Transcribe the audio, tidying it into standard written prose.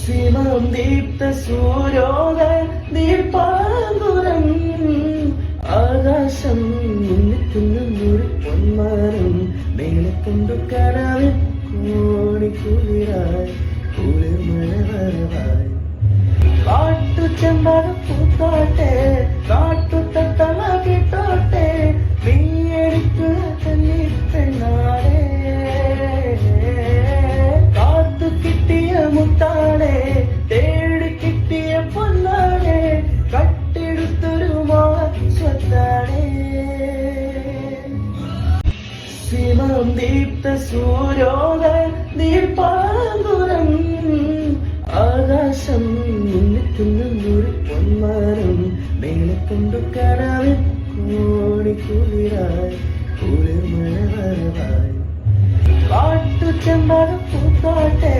ശിവം ദീപ്ത സൂര്യോദയ ദീപാങ്കുരം ആകാശം മുന്നിക്കുന്ന മുറി പൊന്മാരം മേലെ കൊണ്ടു കനവിൽ കോണിക്കുളിരായി കുളിർമഴ വരവായി കാട്ടു ചെമ്പക പൂത്തോട്ടെ കാട്ടു തത്തള കിട്ടോട്ടെ നീയെടുക്കുക തല്ലി പെണ്ണാടേ കാത്തു കിട്ടിയ മുത്താടേ തേടി കിട്ടിയ പൊന്നാടേ കട്ടെടുത്തൊരു സ്വത്താടേ ശിവം ദീപ്ത സൂര്യോദയ ദീപാങ്കുരം ആകാശം മുന്നിക്കുന്ന മുറി പൊന്മാരം മേലെ കൊണ്ടു കനവിൽ കോണിക്കുളിരായി കുളിർമഴ വരവായി കാട്ടു ചെമ്പക പൂത്തോട്ടെ